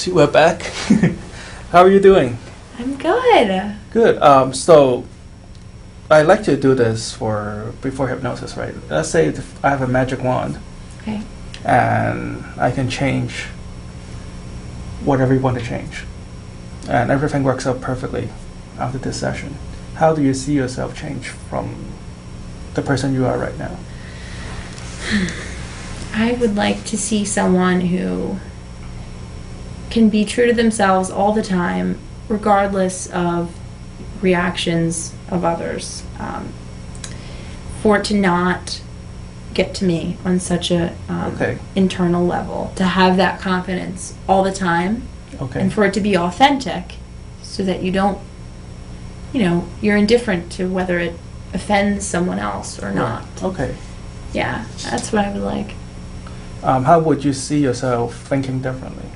So we're back. How are you doing? I'm good. Good. So I like to do this before hypnosis, right? Let's say if I have a magic wand. Okay. And I can change whatever you want to change. And everything works out perfectly after this session. How do you see yourself change from the person you are right now? I would like to see someone who can be true to themselves all the time, regardless of reactions of others. For it to not get to me on such a internal level, to have that confidence all the time, and for it to be authentic, so that you don't, you're indifferent to whether it offends someone else or not. Okay. Yeah, that's what I would like. How would you see yourself thinking differently?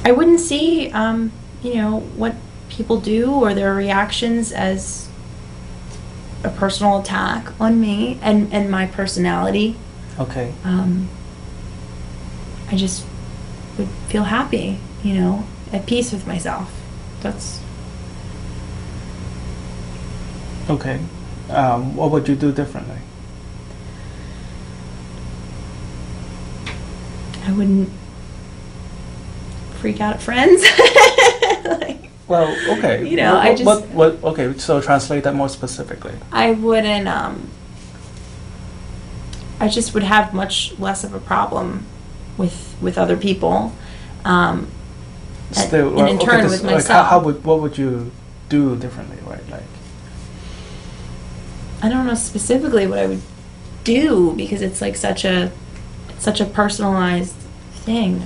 I wouldn't see, what people do or their reactions as a personal attack on me and my personality. Okay. I just would feel happy, at peace with myself. That's... Okay. What would you do differently? I wouldn't freak out at friends. Well, okay. I just... Okay, so translate that more specifically. I wouldn't, I just would have much less of a problem with other people. Still, and in turn with myself. What would you do differently, right? Like, I don't know specifically what I would do, because it's like such a personalized thing.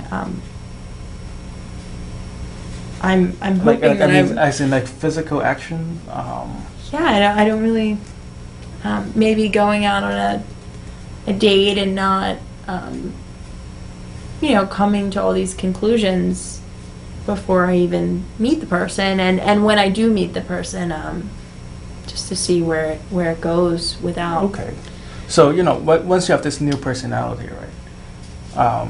I'm hoping that as in like physical action. Yeah, I don't really. Maybe going out on a date and not, coming to all these conclusions before I even meet the person, and when I do meet the person, just to see where it goes without. Okay, so once you have this new personality, right?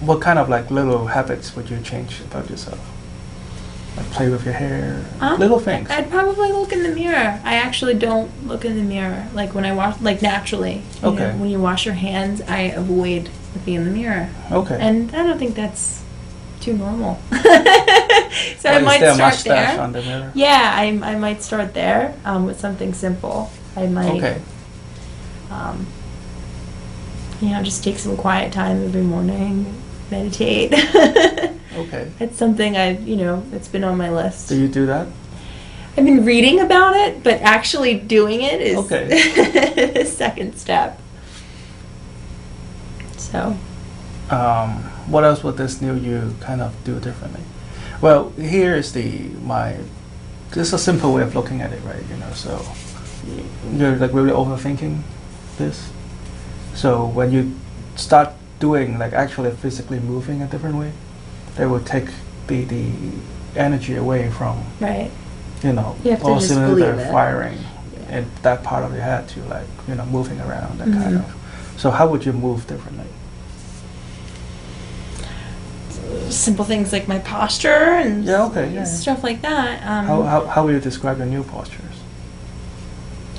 What kind of like little habits would you change about yourself? Like play with your hair, little things. I'd probably look in the mirror. I actually don't look in the mirror. Like when I wash, like naturally. When you wash your hands, I avoid looking in the mirror. Okay. And I don't think that's too normal. So I might start there. On the mirror? Yeah, I might start there with something simple. I might. Okay. Just take some quiet time every morning, meditate. Okay. It's something it's been on my list. Do you do that? I've been reading about it, but actually doing it is the second step. So. What else would this new you kind of do differently? Well, here is this is a simple way of looking at it, right? So you're like really overthinking this. So when you start doing like actually physically moving a different way, that will take the energy away from you have to all just cylinder firing in that part of your head to like moving around that kind of. So how would you move differently? Simple things like my posture and stuff like that. How would you describe your new postures?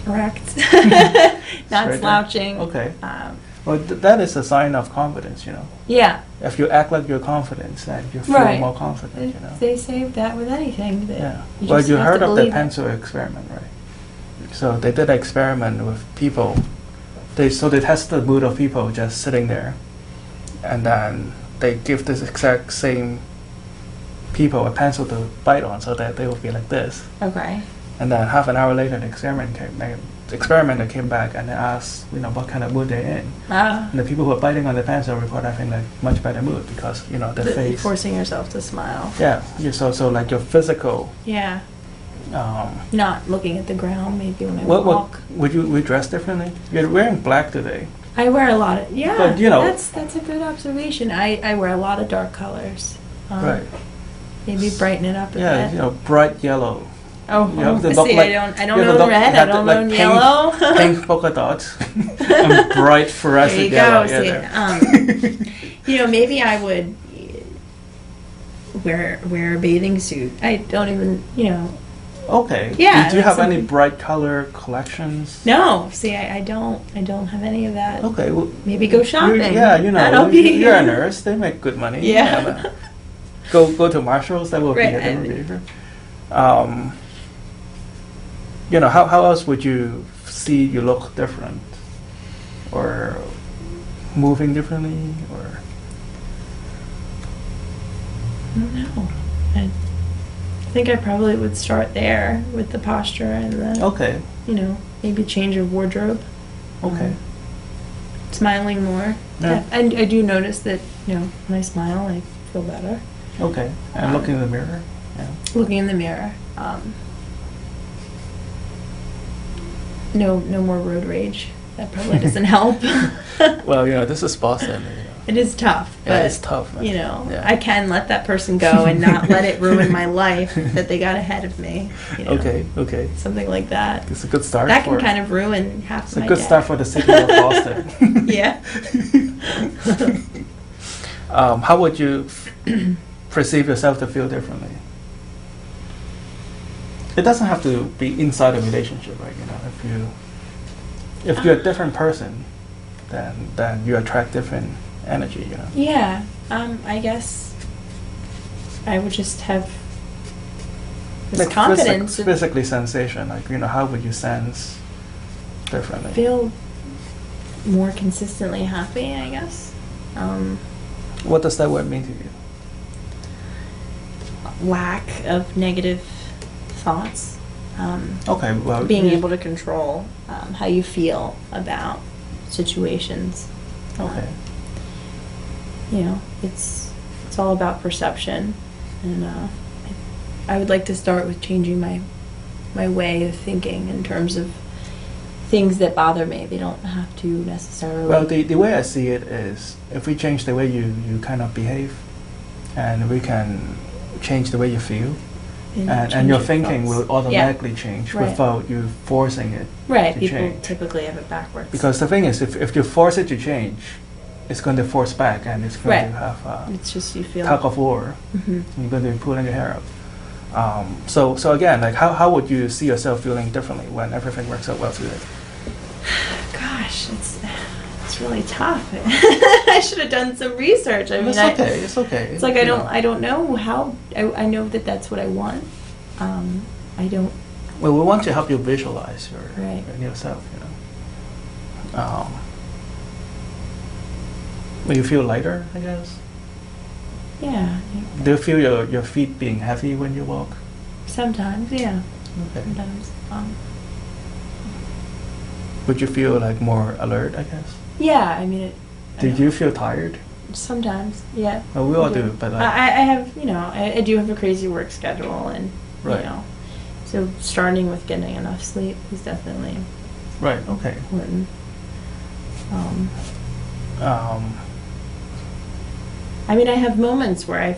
Erect, not slouching. Okay. Well, that is a sign of confidence, Yeah. If you act like you're confident, then you feel more confident, They say that with anything. That you heard of the pencil experiment, right? So they did an experiment with people. They test the mood of people just sitting there, and then they give this exact same people a pencil to bite on, so that they will be like this. Okay. And then half an hour later, the experimenter came back and they asked, what kind of mood they're in. And the people who are biting on the pencil report having like much better mood because their face. Forcing yourself to smile. Yeah. So like your physical. Yeah. Not looking at the ground maybe when I walk. Would you dress differently? You're wearing black today. I wear a lot of But, that's a good observation. I wear a lot of dark colors. Right. Maybe brighten it up a bit. Yeah, bright yellow. Oh, you have to see, look like, I don't know red, I don't know yellow. Pink polka dots and bright fluorescent yellow. You know, maybe I would wear a bathing suit. I don't even, you know. Okay. Yeah. Do you have any bright color collections? No. See, I don't have any of that. Okay. Well, maybe go shopping. Yeah, you know, you're a nurse. They make good money. Yeah. Go to Marshalls. That will be a different behavior. You know, how else would you see you look different, or moving differently, or? I don't know. I think I probably would start there with the posture and the. Okay. You know, maybe change your wardrobe. Okay. Smiling more. Yeah. I do notice that, you know, when I smile, I feel better. Okay. And looking in the mirror. Yeah. Looking in the mirror. No more road rage. That probably doesn't help. Well, you know, this is Boston. You know. It is tough. Yeah, but, it's tough, man. You know, yeah. I can let that person go and not let it ruin my life that they got ahead of me. You know? Okay. Something like that. It's a good start. That can kind of ruin half it's my day. It's a good start for the city of Boston. Yeah. How would you perceive yourself to feel differently? It doesn't have to be inside a relationship, right? You know, if you're a different person, then you attract different energy, you know. Yeah. I guess I would just have this like confidence. Physically sensation, like, you know, how would you sense differently? Feel more consistently happy, I guess. What does that word mean to you? Lack of negative thoughts. Okay, well, being able to control how you feel about situations. Okay. You know, it's all about perception, and I would like to start with changing my way of thinking in terms of things that bother me. They don't have to necessarily. Well, the way I see it is, if we change the way you kind of behave, and we can change the way you feel, and your thinking will automatically change without you forcing it to people change. Typically have it backwards. Because the thing is, if you force it to change, it's going to force back, and it's going to have it's just you feel tug of war. Mm-hmm. You're going to be pulling your hair up. So again, like how would you see yourself feeling differently when everything works out well today? Gosh, it's really tough. I should have done some research. I mean, it's okay. It's like I don't know how. I know that that's what I want. I don't. Well, we want to help you visualize yourself. You know. Will you feel lighter, I guess? Yeah. Do you feel your feet being heavy when you walk? Sometimes, yeah. Okay. Sometimes. Would you feel like more alert, I guess? Yeah, I mean. Did you feel tired? Sometimes, yeah. Well, we all do, but I have, you know, I do have a crazy work schedule, and you know, so starting with getting enough sleep is definitely okay. important. I mean, I have moments where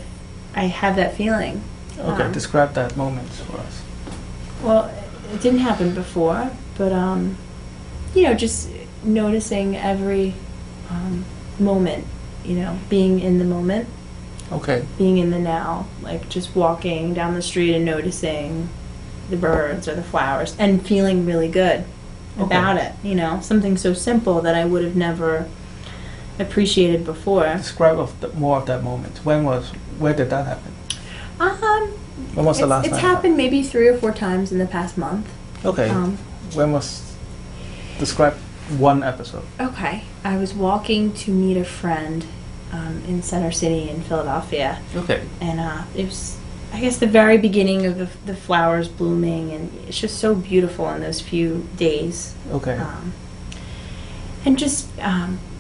I have that feeling. Okay, describe that moment for us. Well, it didn't happen before, but you know, just noticing every moment, you know, being in the moment. Okay. Being in the now, like just walking down the street and noticing the birds or the flowers and feeling really good about it, you know, something so simple that I would have never appreciated before. Describe more of that moment. Where did that happen? When was the last time? It's happened maybe 3 or 4 times in the past month. Okay. Describe one episode. Okay. I was walking to meet a friend in Center City in Philadelphia. Okay. And it was, I guess, the very beginning of the flowers blooming, and it's just so beautiful in those few days. Okay. And just,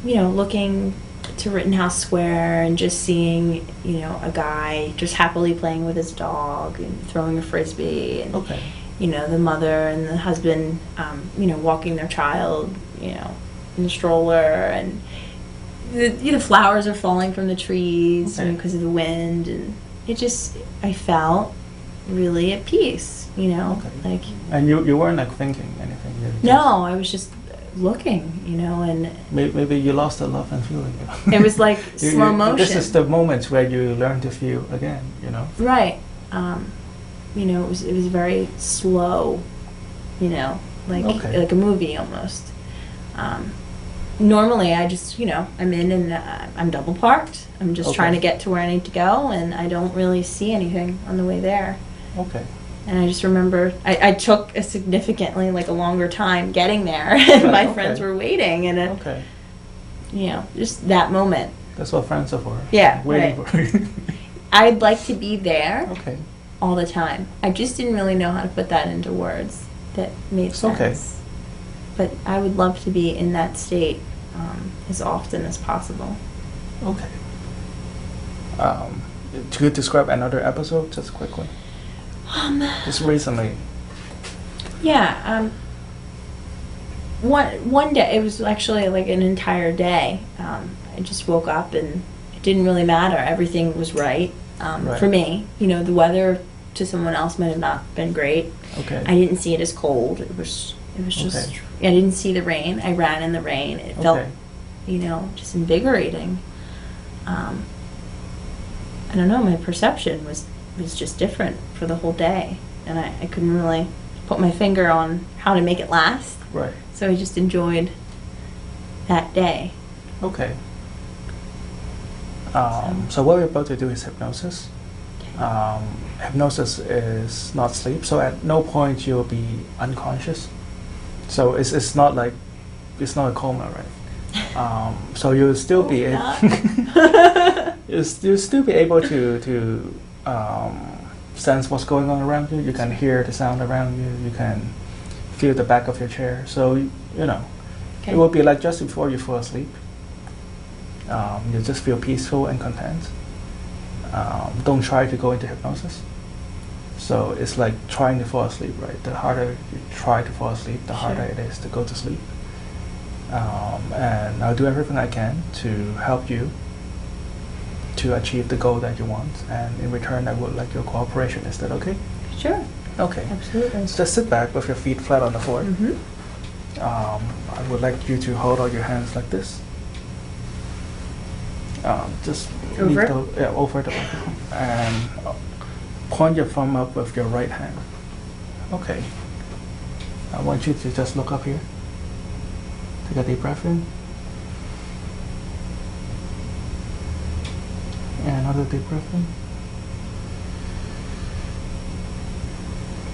you know, looking to Rittenhouse Square and just seeing, you know, a guy just happily playing with his dog and throwing a frisbee, and you know, the mother and the husband, you know, walking their child, you know, in the stroller, and the flowers are falling from the trees because of the wind, and it just, I felt really at peace, you know, Okay. like. And you weren't like thinking anything. You just- No, I was just looking, you know, and Maybe you lost the love and feeling. You know? it was like You- slow motion. This is the moment where you learn to feel again. You know. Right. You know, it was very slow, you know, like Okay. like a movie almost. Normally, I just, you know, I'm in and I'm double parked. I'm just Okay. trying to get to where I need to go, and I don't really see anything on the way there. Okay. And I just remember I took a significantly, like, a longer time getting there, and Right, my okay. friends were waiting, and Okay. you know, just that moment. That's what friends are for. Yeah, Waiting right. for you. I'd like to be there Okay. all the time. I just didn't really know how to put that into words that made It's sense. okay. But I would love to be in that state as often as possible. Okay. Could you describe another episode just quickly? Just recently. Yeah. One day, it was actually like an entire day. I just woke up and it didn't really matter. Everything was right, Right. for me. You know, the weather to someone else might have not been great. Okay. I didn't see it as cold. It was just. Okay. I didn't see the rain. I ran in the rain. It felt, Okay. you know, just invigorating. I don't know. My perception was just different for the whole day, and I couldn't really put my finger on how to make it last. Right. So I just enjoyed that day. Okay. So what we're about to do is hypnosis. Hypnosis is not sleep, so at no point you'll be unconscious. So it's not like it's not a coma, right? So you'll still be you'll still be able to sense what's going on around you. You can hear the sound around you. You can feel the back of your chair. So you know, Okay. it will be like just before you fall asleep. You just feel peaceful and content. Don't try to go into hypnosis. So it's like trying to fall asleep, right? The harder you try to fall asleep, the harder Sure. it is to go to sleep. And I'll do everything I can to help you to achieve the goal that you want. And in return, I would like your cooperation. Is that okay? Sure. Okay. Absolutely. So just sit back with your feet flat on the floor. Mm-hmm. I would like you to hold out your hands like this. Just leave Over? over the and point your thumb up with your right hand. Okay. I want you to just look up here. Take a deep breath in. And another deep breath in.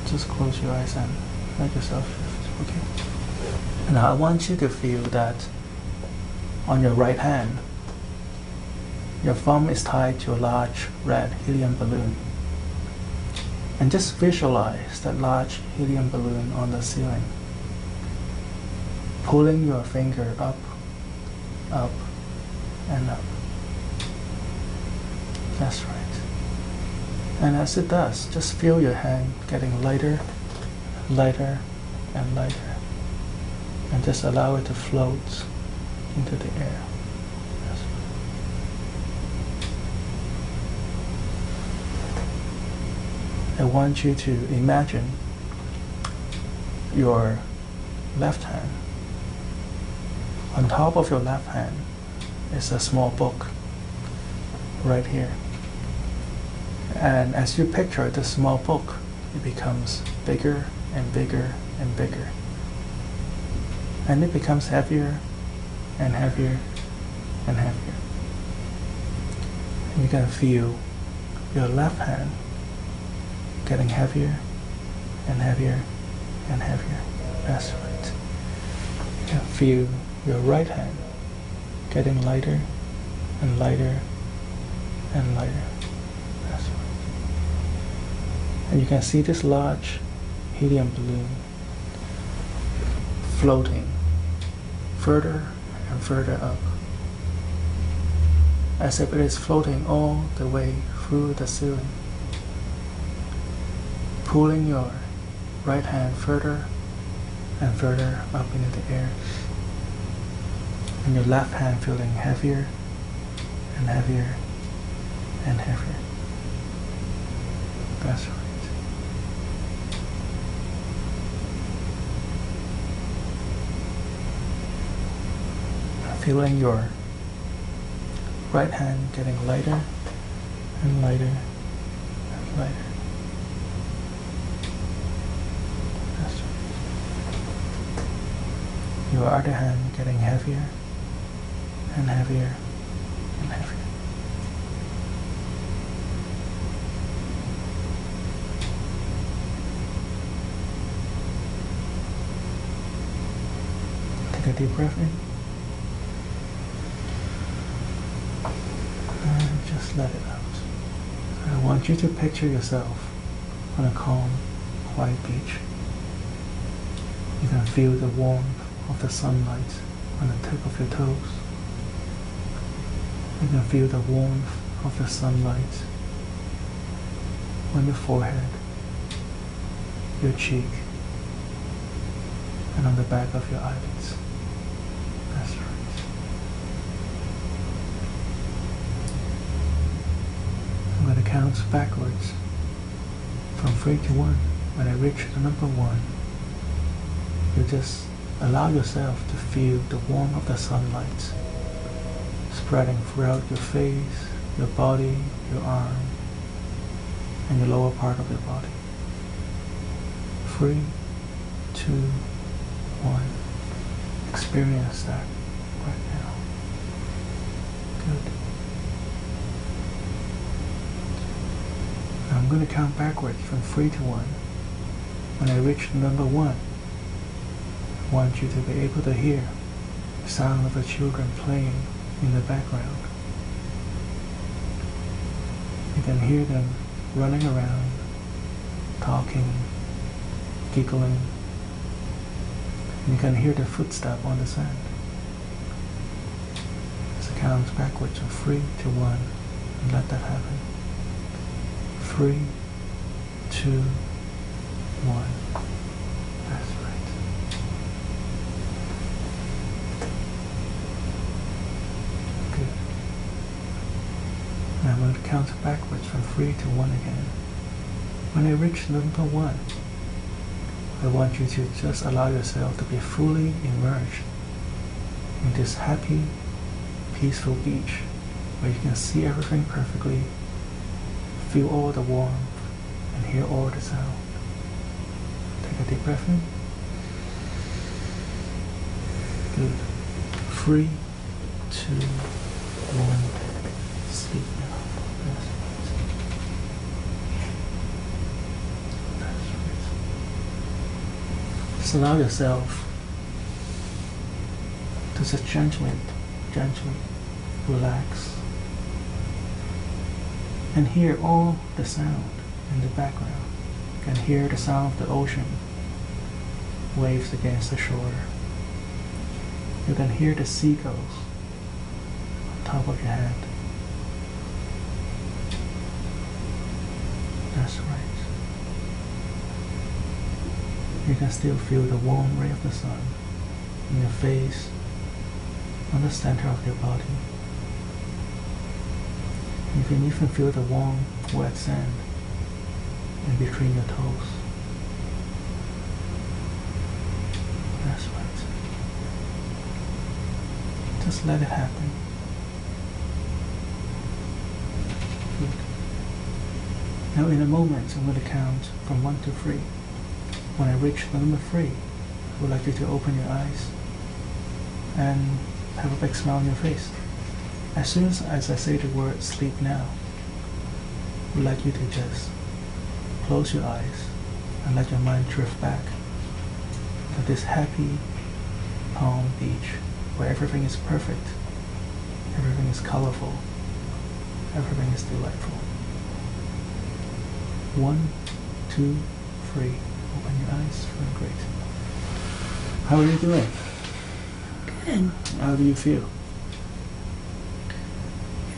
Just close your eyes and let yourself shift. Okay. Now I want you to feel that on your right hand, your thumb is tied to a large red helium balloon. And just visualize that large helium balloon on the ceiling. Pulling your finger up, up, and up. That's right. And as it does, just feel your hand getting lighter, lighter, and lighter. And just allow it to float into the air. That's right. I want you to imagine your left hand. On top of your left hand is a small book right here. And as you picture this small book, it becomes bigger and bigger and bigger. And it becomes heavier and heavier and heavier. And you can feel your left hand getting heavier and heavier and heavier. That's right. You can feel your right hand getting lighter and lighter and lighter. That's right. And you can see this large helium balloon floating further and further up, as if it is floating all the way through the ceiling, pulling your right hand further and further up into the air, and your left hand feeling heavier and heavier and heavier. That's right. Feeling your right hand getting lighter and lighter and lighter. That's right. Your other hand getting heavier and heavier and heavier. Take a deep breath in. And just let it out. I want you to picture yourself on a calm, quiet beach. You can feel the warmth of the sunlight on the tip of your toes. You can feel the warmth of the sunlight on your forehead, your cheek, and on the back of your eyelids. That's right. I'm going to count backwards from 3 to 1. When I reach the number 1, you just allow yourself to feel the warmth of the sunlight spreading throughout your face, your body, your arm, and your lower part of your body. 3, 2, 1. Experience that right now. Good. Now I'm going to count backwards from 3 to 1. When I reach the number 1, I want you to be able to hear the sound of the children playing in the background. You can hear them running around, talking, giggling. And you can hear their footsteps on the sand. As I count backwards from 3 to 1, and let that happen. 3, 2, 1. That's right. Good. And I'm going to count backwards from 3 to 1 again. When I reach number 1, I want you to just allow yourself to be fully immersed in this happy, peaceful beach where you can see everything perfectly, feel all the warmth, and hear all the sound. Take a deep breath in. Good. 3, 2, 1. Sleep now. That's right. That's right. Just allow yourself to just gently relax and hear all the sound in the background. You can hear the sound of the ocean, waves against the shore. You can hear the seagulls on top of your head. That's right. You can still feel the warm ray of the sun in your face, on the center of your body. You can even feel the warm, wet sand in between your toes. That's right. Just let it happen. Good. Now in a moment, I'm going to count from 1 to 3. When I reach the number 3, I would like you to open your eyes and have a big smile on your face. As soon as I say the word sleep now, I would like you to just close your eyes and let your mind drift back to this happy, calm beach where everything is perfect, everything is colorful, everything is delightful. 1, 2, 3. Open your eyes. Feeling great. How are you doing? Good. How do you feel?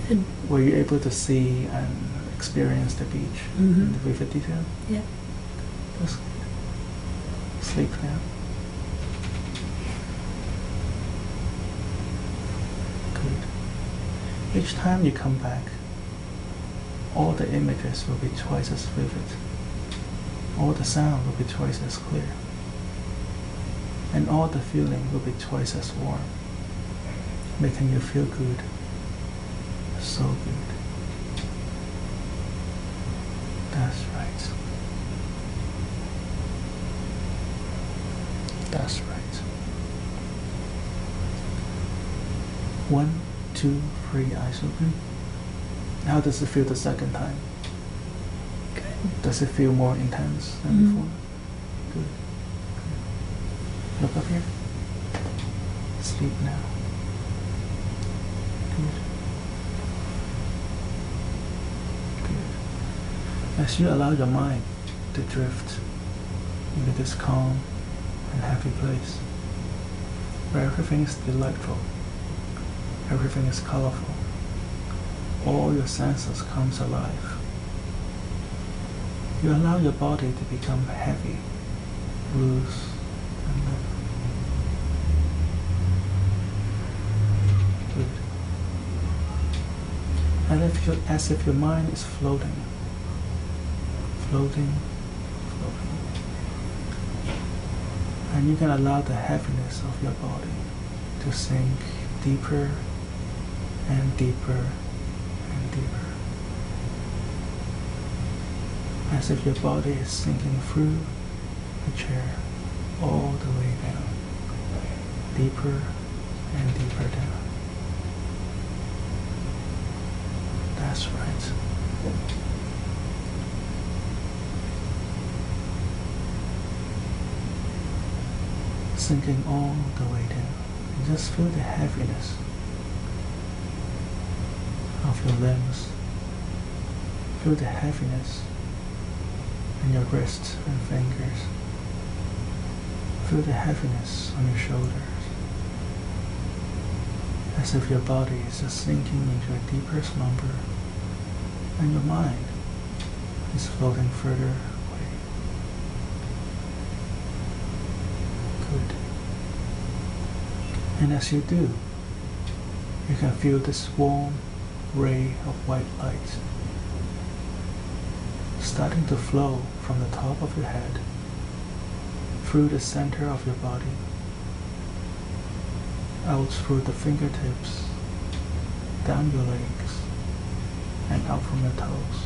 Good. Were you able to see and experience the beach in the vivid detail? Yeah. That's good. Sleep now. Good. Each time you come back, all the images will be twice as vivid. All the sound will be twice as clear. And all the feeling will be twice as warm. making you feel good, so good. That's right. That's right. 1, 2, 3, eyes open. How does it feel the second time? Good. Does it feel more intense than before? Good. Look up here. Sleep now. Good. Good. As you allow your mind to drift into this calm and happy place, where everything is delightful, everything is colorful, all your senses comes alive. You allow your body to become heavy, loose, and limp. Good. And as if your mind is floating, floating, floating. And you can allow the heaviness of your body to sink deeper and deeper and deeper. As if your body is sinking through the chair all the way down, deeper and deeper down. That's right. Sinking all the way down. And just feel the heaviness of your limbs. Feel the heaviness in your wrists and fingers. Feel the heaviness on your shoulders. As if your body is just sinking into a deeper slumber and your mind is floating further away. Good. And as you do, you can feel this warm ray of white light starting to flow from the top of your head through the center of your body, out through the fingertips, down your legs, and out from your toes.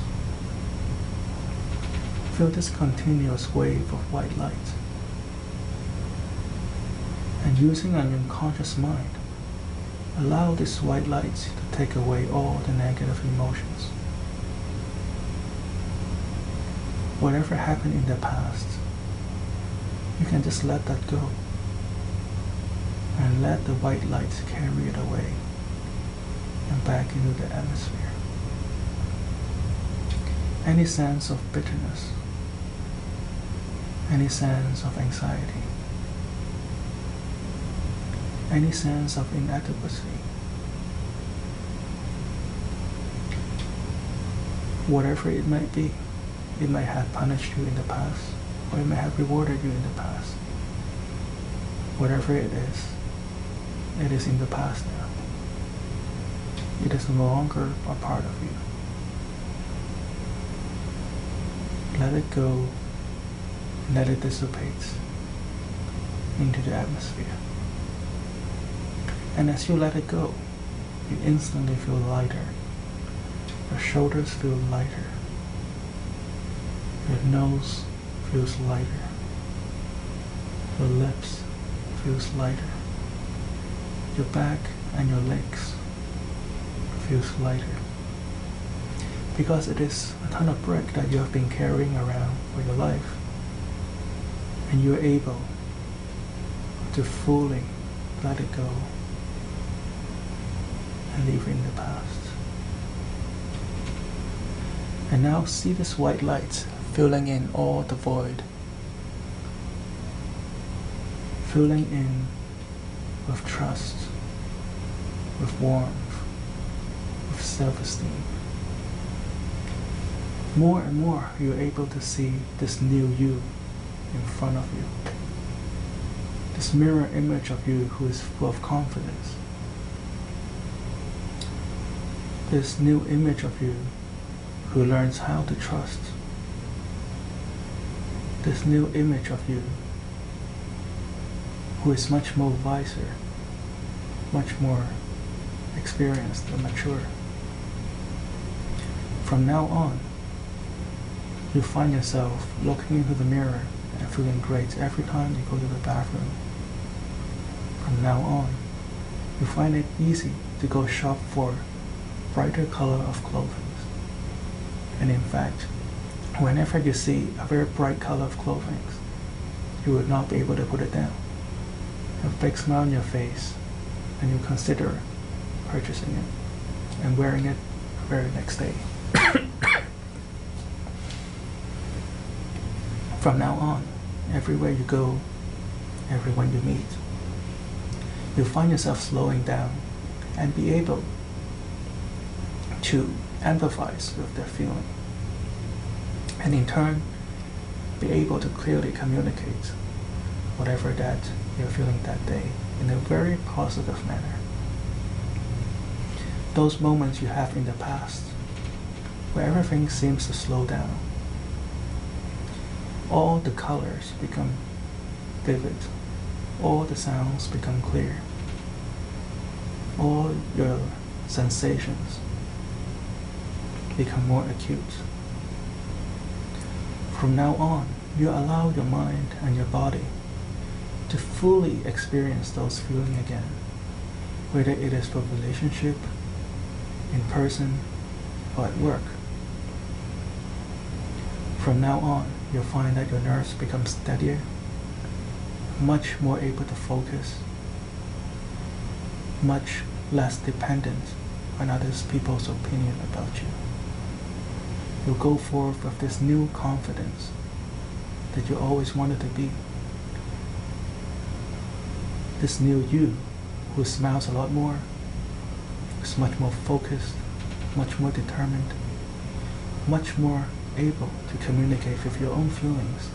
Feel this continuous wave of white light. And using an unconscious mind, allow this white light to take away all the negative emotions. Whatever happened in the past, you can just let that go and let the white light carry it away and back into the atmosphere. Any sense of bitterness, any sense of anxiety, any sense of inadequacy, whatever it might be, it might have punished you in the past, or it may have rewarded you in the past. Whatever it is in the past now. It is no longer a part of you. Let it go, and let it dissipate into the atmosphere. And as you let it go, you instantly feel lighter. Your shoulders feel lighter. Your nose feels lighter. Your lips feels lighter. Your back and your legs feels lighter. Because it is a ton of brick that you have been carrying around for your life. And you're able to fully let it go and leave it in the past. And now see this white light filling in all the void. Filling in with trust, with warmth, with self-esteem. More and more you're able to see this new you in front of you. This mirror image of you who is full of confidence. This new image of you who learns how to trust. This new image of you who is much more wiser, much more experienced and mature. From now on, you find yourself looking into the mirror and feeling great every time you go to the bathroom. From now on, you find it easy to go shop for brighter color of clothing. And in fact, whenever you see a very bright color of clothing, you would not be able to put it down. A big smile on your face, and you consider purchasing it and wearing it the very next day. From now on, everywhere you go, everyone you meet, you'll find yourself slowing down and be able to empathize with their feeling, and in turn, be able to clearly communicate whatever that you're feeling that day in a very positive manner. Those moments you have in the past, where everything seems to slow down, all the colors become vivid, all the sounds become clear, all your sensations become more acute. From now on, you allow your mind and your body to fully experience those feelings again, whether it is for relationship, in person, or at work. From now on, you'll find that your nerves become steadier, much more able to focus, much less dependent on other people's opinion about you. You'll go forth with this new confidence that you always wanted to be. This new you who smiles a lot more, is much more focused, much more determined, much more able to communicate with your own feelings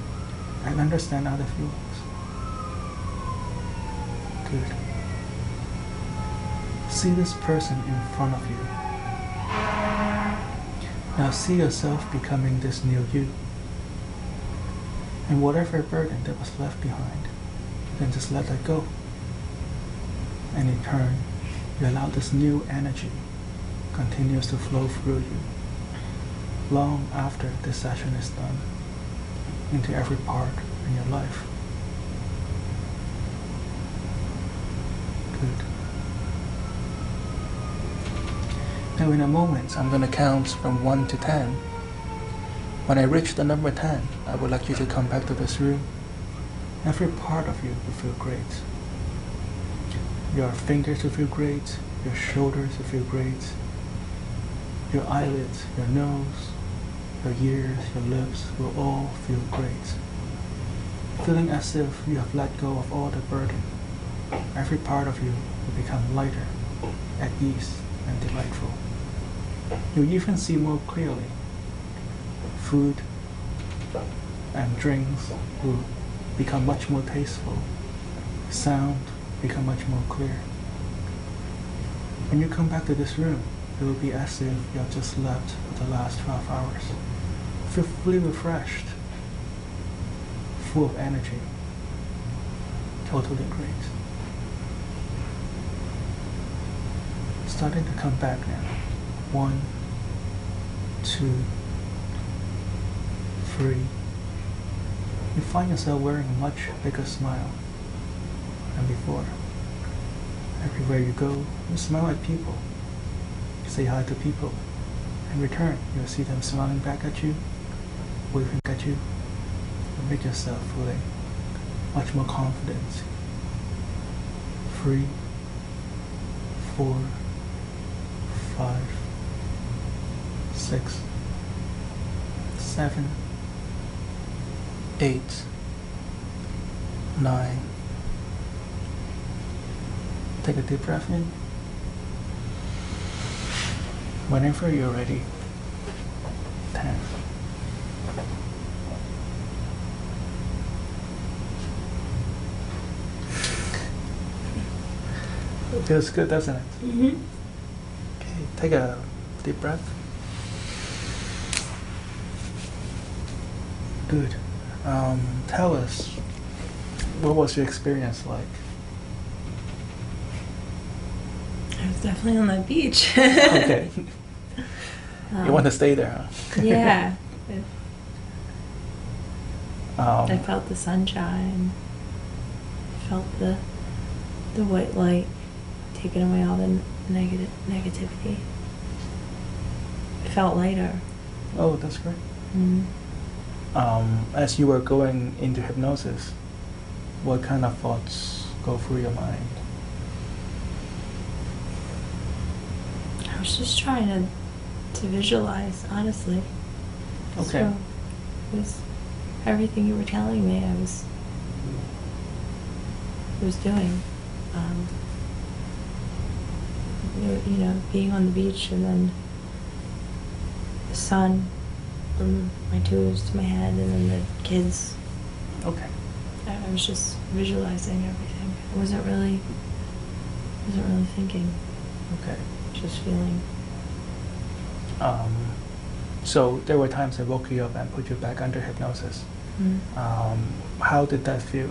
and understand other feelings. Good. See this person in front of you. Now see yourself becoming this new you. And whatever burden that was left behind, you can just let that go. And in turn, you allow this new energy continues to flow through you long after this session is done, into every part in your life. Good. Now in a moment, I'm going to count from 1 to 10. When I reach the number 10, I would like you to come back to this room. Every part of you will feel great. Your fingers will feel great, your shoulders will feel great, your eyelids, your nose, your ears, your lips will all feel great. Feeling as if you have let go of all the burden. Every part of you will become lighter, at ease, and delightful. You'll even see more clearly. Food and drinks will become much more tasteful. Sound become much more clear. When you come back to this room, it will be as if you have just slept for the last 12 hours. Feel fully refreshed, full of energy, totally great. Starting to come back now. 1, 2, 3. You find yourself wearing a much bigger smile than before. Everywhere you go, you smile at people. You say hi to people. In return, you'll see them smiling back at you, waving at you. You make yourself feeling much more confident. 3, 4, 5, 6, 7, 8, 9. Take a deep breath in. Whenever you're ready, 10. It feels good, doesn't it? Mm-hmm. Okay, take a deep breath. Good. Tell us, what was your experience like? I was definitely on the beach. Okay. You want to stay there, huh? Yeah. Um, I felt the sunshine. Felt the white light taking away all the negativity. I felt lighter. oh, that's great. Mm. As you were going into hypnosis, what kind of thoughts go through your mind? I was just trying to visualize, honestly. Okay. So it was everything you were telling me. I was doing. You know, being on the beach and then the sun from my toes to my head, and then the kids. Okay. I was just visualizing everything. I wasn't really thinking. Okay. Just feeling. So there were times I woke you up and put you back under hypnosis. Mm. How did that feel?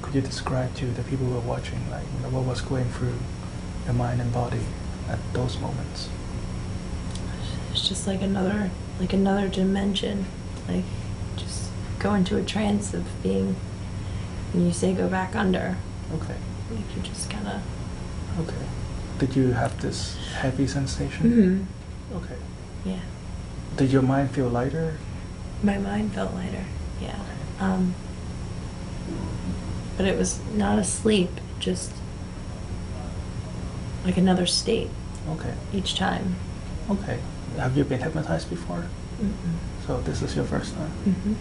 Could you describe to the people who were watching, like, you know, what was going through your mind and body at those moments? It's just like another dimension. Like, just go into a trance of being. When you say go back under. Okay. Like you just kind of. Okay. Did you have this heavy sensation? Mm-hmm. Okay. Yeah. Did your mind feel lighter? My mind felt lighter. Yeah. Okay. But it was not asleep. Just like another state. Okay. Each time. Okay. Have you been hypnotized before? Mm-mm. So this is your first time? Mm-hmm.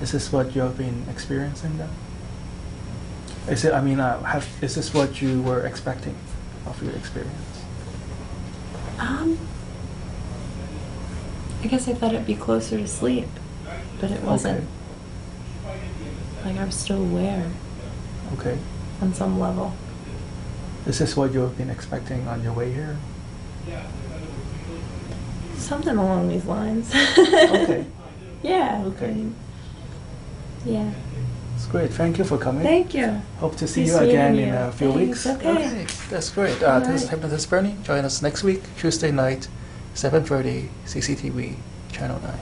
Is this what you have been experiencing then? Is it? I mean, is this what you were expecting of your experience? I guess I thought it'd be closer to sleep, but it wasn't. Okay. Like I was still aware Okay. on some level. Is this what you have been expecting on your way here? Something along these lines. Okay. Yeah. Okay. I mean, yeah. It's great. Thank you for coming. Thank you. Hope to see Nice you again meeting in you. a few Thanks. weeks. Okay. That's great. All This is right. Hypnotist Bernie. Join us next week, Tuesday night, 7:30, CCTV, Channel 9.